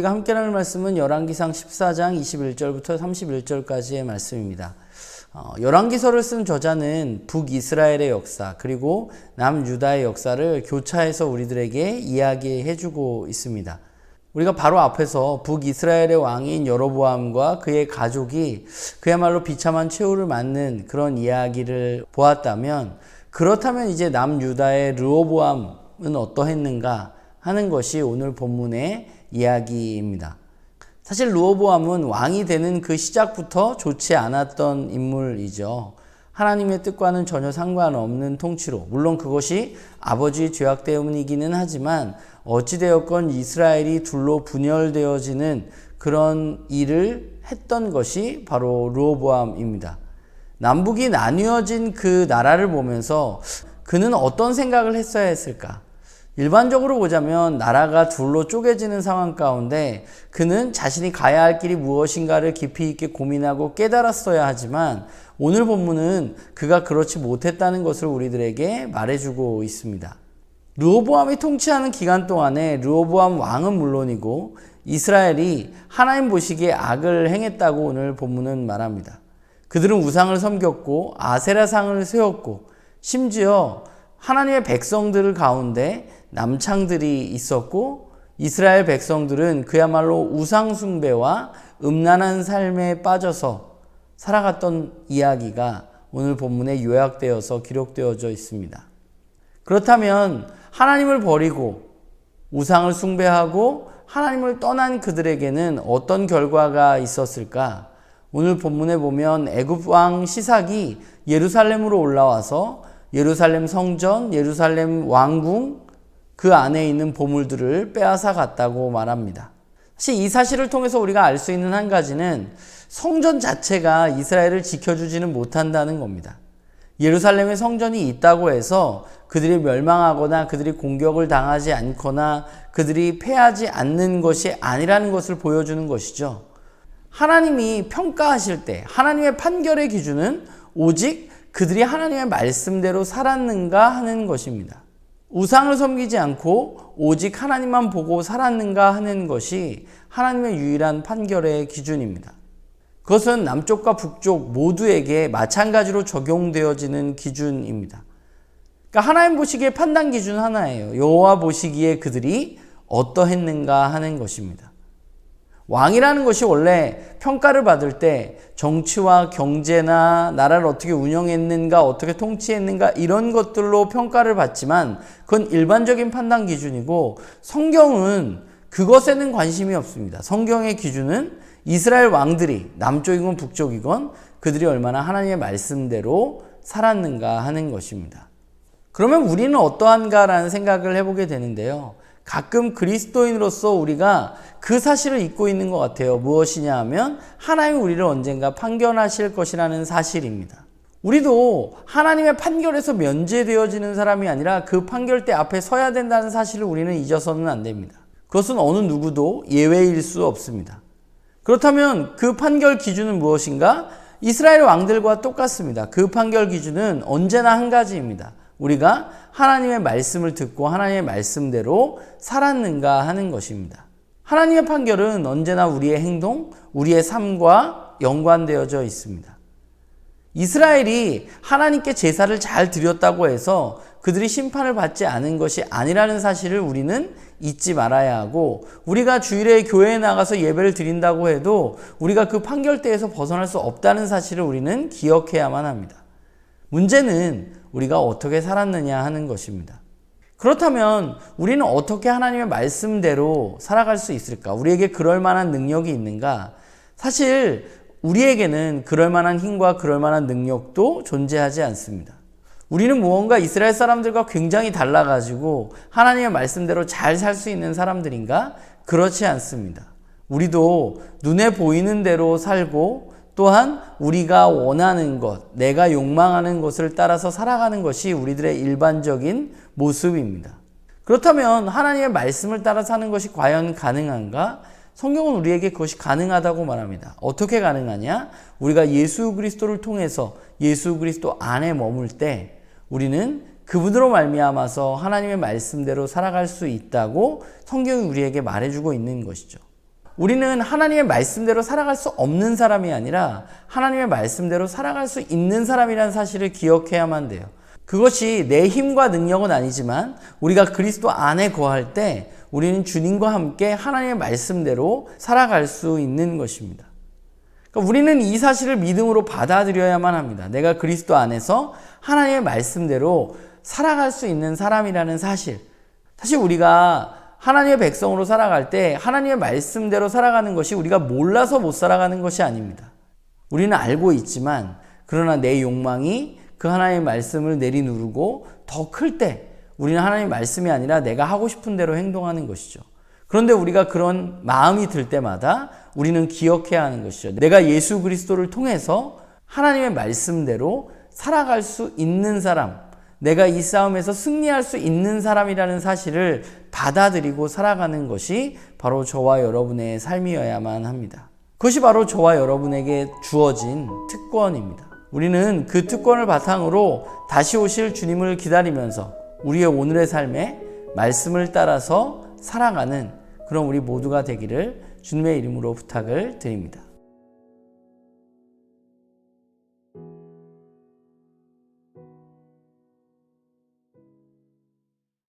우리가 함께 나눌 말씀은 열왕기상 14장 21절부터 31절까지의 말씀입니다. 열왕기서를 쓴 저자는 북이스라엘의 역사 그리고 남유다의 역사를 교차해서 우리들에게 이야기해주고 있습니다. 우리가 바로 앞에서 북이스라엘의 왕인 여로보암과 그의 가족이 그야말로 비참한 최후를 맞는 그런 이야기를 보았다면, 그렇다면 이제 남유다의 르호보암은 어떠했는가 하는 것이 오늘 본문의 이야기입니다. 사실 르호보암은 왕이 되는 그 시작부터 좋지 않았던 인물이죠. 하나님의 뜻과는 전혀 상관없는 통치로, 물론 그것이 아버지의 죄악 때문이기는 하지만 어찌되었건 이스라엘이 둘로 분열되어지는 그런 일을 했던 것이 바로 르호보암입니다. 남북이 나뉘어진 그 나라를 보면서 그는 어떤 생각을 했어야 했을까? 일반적으로 보자면 나라가 둘로 쪼개지는 상황 가운데 그는 자신이 가야 할 길이 무엇인가를 깊이 있게 고민하고 깨달았어야 하지만, 오늘 본문은 그가 그렇지 못했다는 것을 우리들에게 말해주고 있습니다. 르호보암이 통치하는 기간 동안에 르호보암 왕은 물론이고 이스라엘이 하나님 보시기에 악을 행했다고 오늘 본문은 말합니다. 그들은 우상을 섬겼고 아세라상을 세웠고, 심지어 하나님의 백성들 가운데 남창들이 있었고, 이스라엘 백성들은 그야말로 우상 숭배와 음란한 삶에 빠져서 살아갔던 이야기가 오늘 본문에 요약되어서 기록되어져 있습니다. 그렇다면 하나님을 버리고 우상을 숭배하고 하나님을 떠난 그들에게는 어떤 결과가 있었을까? 오늘 본문에 보면 애굽 왕 시삭이 예루살렘으로 올라와서 예루살렘 성전, 예루살렘 왕궁, 그 안에 있는 보물들을 빼앗아 갔다고 말합니다. 사실 이 사실을 통해서 우리가 알 수 있는 한 가지는 성전 자체가 이스라엘을 지켜주지는 못한다는 겁니다. 예루살렘에 성전이 있다고 해서 그들이 멸망하거나 그들이 공격을 당하지 않거나 그들이 패하지 않는 것이 아니라는 것을 보여주는 것이죠. 하나님이 평가하실 때 하나님의 판결의 기준은 오직 그들이 하나님의 말씀대로 살았는가 하는 것입니다. 우상을 섬기지 않고 오직 하나님만 보고 살았는가 하는 것이 하나님의 유일한 판결의 기준입니다. 그것은 남쪽과 북쪽 모두에게 마찬가지로 적용되어지는 기준입니다. 그러니까 하나님 보시기에 판단 기준 하나예요. 여호와 보시기에 그들이 어떠했는가 하는 것입니다. 왕이라는 것이 원래 평가를 받을 때 정치와 경제나 나라를 어떻게 운영했는가, 어떻게 통치했는가 이런 것들로 평가를 받지만 그건 일반적인 판단 기준이고, 성경은 그것에는 관심이 없습니다. 성경의 기준은 이스라엘 왕들이 남쪽이건 북쪽이건 그들이 얼마나 하나님의 말씀대로 살았는가 하는 것입니다. 그러면 우리는 어떠한가라는 생각을 해보게 되는데요. 가끔 그리스도인으로서 우리가 그 사실을 잊고 있는 것 같아요. 무엇이냐 하면 하나님이 우리를 언젠가 판결하실 것이라는 사실입니다. 우리도 하나님의 판결에서 면제되어지는 사람이 아니라 그 판결대 앞에 서야 된다는 사실을 우리는 잊어서는 안 됩니다. 그것은 어느 누구도 예외일 수 없습니다. 그렇다면 그 판결 기준은 무엇인가? 이스라엘 왕들과 똑같습니다. 그 판결 기준은 언제나 한 가지입니다. 우리가 하나님의 말씀을 듣고 하나님의 말씀대로 살았는가 하는 것입니다. 하나님의 판결은 언제나 우리의 행동, 우리의 삶과 연관되어져 있습니다. 이스라엘이 하나님께 제사를 잘 드렸다고 해서 그들이 심판을 받지 않은 것이 아니라는 사실을 우리는 잊지 말아야 하고, 우리가 주일에 교회에 나가서 예배를 드린다고 해도 우리가 그 판결대에서 벗어날 수 없다는 사실을 우리는 기억해야만 합니다. 문제는 우리가 어떻게 살았느냐 하는 것입니다. 그렇다면 우리는 어떻게 하나님의 말씀대로 살아갈 수 있을까? 우리에게 그럴 만한 능력이 있는가? 사실 우리에게는 그럴 만한 힘과 그럴 만한 능력도 존재하지 않습니다. 우리는 무언가 이스라엘 사람들과 굉장히 달라가지고 하나님의 말씀대로 잘 살 수 있는 사람들인가? 그렇지 않습니다. 우리도 눈에 보이는 대로 살고, 또한 우리가 원하는 것, 내가 욕망하는 것을 따라서 살아가는 것이 우리들의 일반적인 모습입니다. 그렇다면 하나님의 말씀을 따라 사는 것이 과연 가능한가? 성경은 우리에게 그것이 가능하다고 말합니다. 어떻게 가능하냐? 우리가 예수 그리스도를 통해서 예수 그리스도 안에 머물 때 우리는 그분으로 말미암아서 하나님의 말씀대로 살아갈 수 있다고 성경이 우리에게 말해주고 있는 것이죠. 우리는 하나님의 말씀대로 살아갈 수 없는 사람이 아니라 하나님의 말씀대로 살아갈 수 있는 사람이라는 사실을 기억해야만 돼요. 그것이 내 힘과 능력은 아니지만 우리가 그리스도 안에 거할 때 우리는 주님과 함께 하나님의 말씀대로 살아갈 수 있는 것입니다. 그러니까 우리는 이 사실을 믿음으로 받아들여야만 합니다. 내가 그리스도 안에서 하나님의 말씀대로 살아갈 수 있는 사람이라는 사실. 사실 우리가 하나님의 백성으로 살아갈 때 하나님의 말씀대로 살아가는 것이 우리가 몰라서 못 살아가는 것이 아닙니다. 우리는 알고 있지만 그러나 내 욕망이 그 하나님의 말씀을 내리누르고 더 클 때 우리는 하나님의 말씀이 아니라 내가 하고 싶은 대로 행동하는 것이죠. 그런데 우리가 그런 마음이 들 때마다 우리는 기억해야 하는 것이죠. 내가 예수 그리스도를 통해서 하나님의 말씀대로 살아갈 수 있는 사람, 내가 이 싸움에서 승리할 수 있는 사람이라는 사실을 받아들이고 살아가는 것이 바로 저와 여러분의 삶이어야만 합니다. 그것이 바로 저와 여러분에게 주어진 특권입니다. 우리는 그 특권을 바탕으로 다시 오실 주님을 기다리면서 우리의 오늘의 삶에 말씀을 따라서 살아가는 그런 우리 모두가 되기를 주님의 이름으로 부탁을 드립니다.